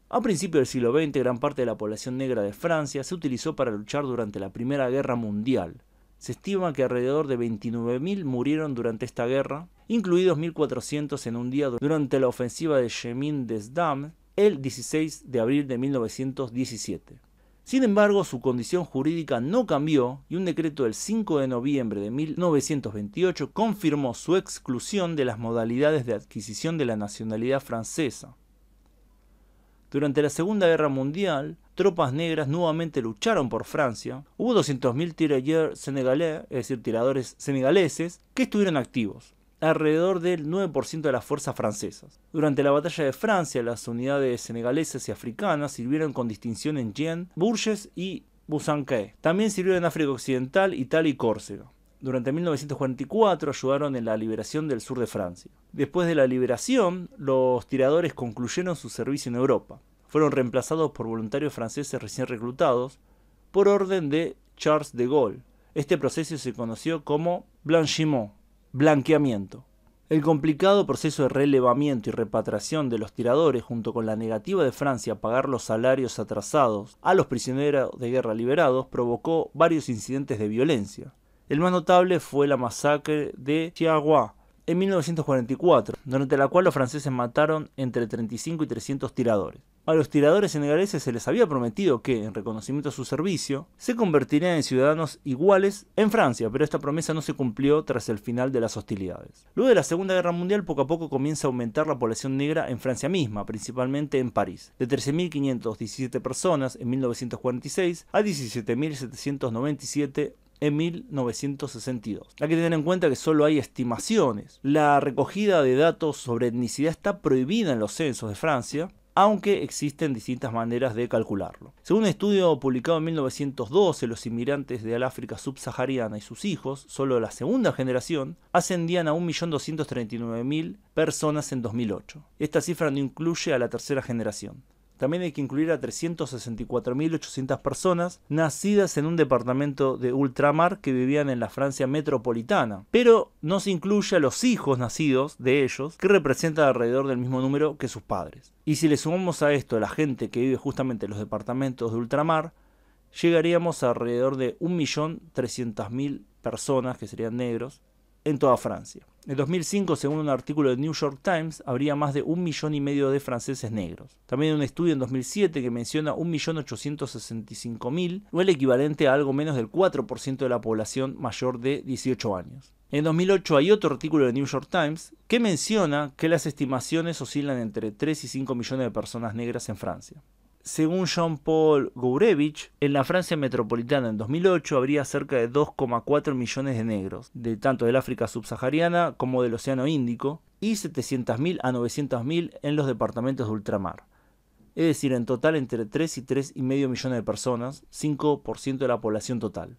A principios del siglo XX, gran parte de la población negra de Francia se utilizó para luchar durante la Primera Guerra Mundial. Se estima que alrededor de 29.000 murieron durante esta guerra, incluidos 1.400 en un día durante la ofensiva de Chemin-des-Dames el 16 de abril de 1917. Sin embargo, su condición jurídica no cambió y un decreto del 5 de noviembre de 1928 confirmó su exclusión de las modalidades de adquisición de la nacionalidad francesa. Durante la Segunda Guerra Mundial, tropas negras nuevamente lucharon por Francia. Hubo 200.000 tirailleurs senegalais, es decir, tiradores senegaleses, que estuvieron activos, alrededor del 9% de las fuerzas francesas. Durante la Batalla de Francia, las unidades senegalesas y africanas sirvieron con distinción en Jean, Bourges y Busanque. También sirvieron en África Occidental, Italia y Córcega. Durante 1944 ayudaron en la liberación del sur de Francia. Después de la liberación, los tiradores concluyeron su servicio en Europa. Fueron reemplazados por voluntarios franceses recién reclutados por orden de Charles de Gaulle. Este proceso se conoció como blanchiment, blanqueamiento. El complicado proceso de relevamiento y repatriación de los tiradores, junto con la negativa de Francia a pagar los salarios atrasados a los prisioneros de guerra liberados, provocó varios incidentes de violencia. El más notable fue la masacre de Chihuahua en 1944, durante la cual los franceses mataron entre 35 y 300 tiradores. A los tiradores senegaleses se les había prometido que, en reconocimiento a su servicio, se convertirían en ciudadanos iguales en Francia, pero esta promesa no se cumplió tras el final de las hostilidades. Luego de la Segunda Guerra Mundial, poco a poco comienza a aumentar la población negra en Francia misma, principalmente en París, de 13.517 personas en 1946 a 17.797 en 1962. Hay que tener en cuenta que solo hay estimaciones. La recogida de datos sobre etnicidad está prohibida en los censos de Francia, aunque existen distintas maneras de calcularlo. Según un estudio publicado en 1912, los inmigrantes del África subsahariana y sus hijos, solo la segunda generación, ascendían a 1.239.000 personas en 2008. Esta cifra no incluye a la tercera generación. También hay que incluir a 364.800 personas nacidas en un departamento de ultramar que vivían en la Francia metropolitana. Pero no se incluye a los hijos nacidos de ellos, que representan alrededor del mismo número que sus padres. Y si le sumamos a esto a la gente que vive justamente en los departamentos de ultramar, llegaríamos a alrededor de 1.300.000 personas, que serían negros, en toda Francia. En 2005, según un artículo de New York Times, habría más de 1,5 millones de franceses negros. También hay un estudio en 2007 que menciona 1.865.000, o el equivalente a algo menos del 4% de la población mayor de 18 años. En 2008 hay otro artículo de New York Times que menciona que las estimaciones oscilan entre 3 y 5 millones de personas negras en Francia. Según Jean-Paul Gourevitch, en la Francia metropolitana en 2008 habría cerca de 2,4 millones de negros, tanto del África subsahariana como del Océano Índico, y 700.000 a 900.000 en los departamentos de ultramar. Es decir, en total entre 3 y 3,5 millones de personas, 5% de la población total.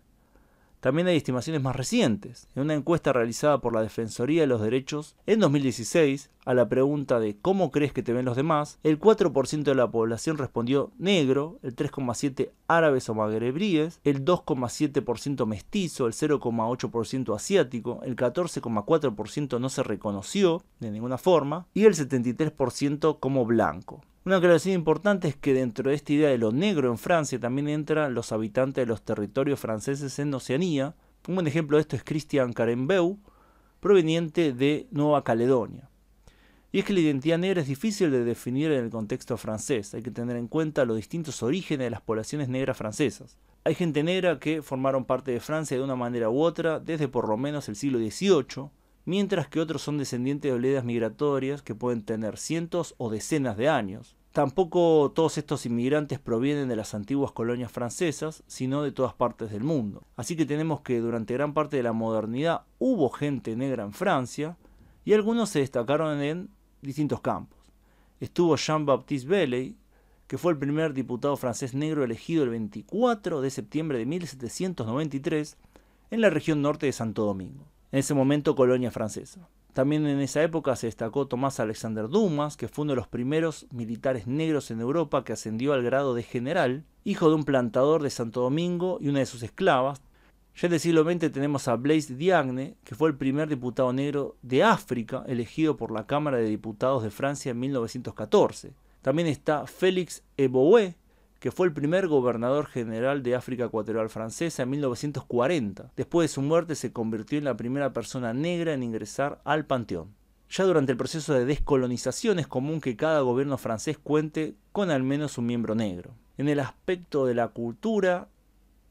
También hay estimaciones más recientes. En una encuesta realizada por la Defensoría de los Derechos en 2016, a la pregunta de ¿cómo crees que te ven los demás?, el 4% de la población respondió negro, el 3,7% árabes o magrebíes, el 2,7% mestizo, el 0,8% asiático, el 14,4% no se reconoció de ninguna forma y el 73% como blanco. Una aclaración importante es que dentro de esta idea de lo negro en Francia también entran los habitantes de los territorios franceses en Oceanía. Un buen ejemplo de esto es Christian Carembeu, proveniente de Nueva Caledonia. Y es que la identidad negra es difícil de definir en el contexto francés. Hay que tener en cuenta los distintos orígenes de las poblaciones negras francesas. Hay gente negra que formaron parte de Francia de una manera u otra desde por lo menos el siglo XVIII, mientras que otros son descendientes de oleadas migratorias que pueden tener cientos o decenas de años. Tampoco todos estos inmigrantes provienen de las antiguas colonias francesas, sino de todas partes del mundo. Así que tenemos que durante gran parte de la modernidad hubo gente negra en Francia y algunos se destacaron en distintos campos. Estuvo Jean-Baptiste Belley, que fue el primer diputado francés negro elegido el 24 de septiembre de 1793 en la región norte de Santo Domingo, en ese momento colonia francesa. También en esa época se destacó Tomás Alexander Dumas, que fue uno de los primeros militares negros en Europa que ascendió al grado de general, hijo de un plantador de Santo Domingo y una de sus esclavas. Ya en el siglo XX tenemos a Blaise Diagne, que fue el primer diputado negro de África elegido por la Cámara de Diputados de Francia en 1914. También está Félix Eboé, que fue el primer gobernador general de África Ecuatorial francesa en 1940. Después de su muerte se convirtió en la primera persona negra en ingresar al panteón. Ya durante el proceso de descolonización es común que cada gobierno francés cuente con al menos un miembro negro. En el aspecto de la cultura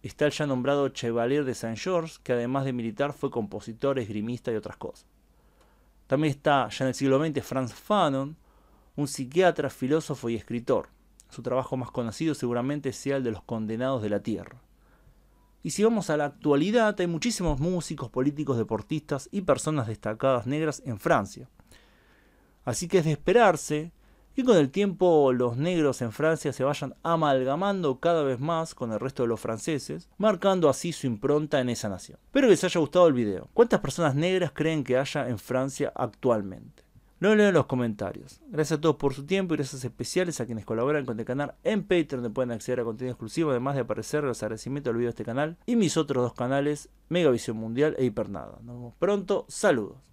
está el ya nombrado Chevalier de Saint-Georges, que además de militar fue compositor, esgrimista y otras cosas. También está, ya en el siglo XX, Frantz Fanon, un psiquiatra, filósofo y escritor. Su trabajo más conocido seguramente sea el de Los Condenados de la Tierra. Y si vamos a la actualidad, hay muchísimos músicos, políticos, deportistas y personas destacadas negras en Francia. Así que es de esperarse que con el tiempo los negros en Francia se vayan amalgamando cada vez más con el resto de los franceses, marcando así su impronta en esa nación. Espero que les haya gustado el video. ¿Cuántas personas negras creen que haya en Francia actualmente? Lo leo en los comentarios. Gracias a todos por su tiempo y gracias especiales a quienes colaboran con este canal en Patreon, donde pueden acceder a contenido exclusivo, además de aparecer los agradecimientos del video de este canal y mis otros dos canales, Megavisión Mundial e Hipernada. Nos vemos pronto, saludos.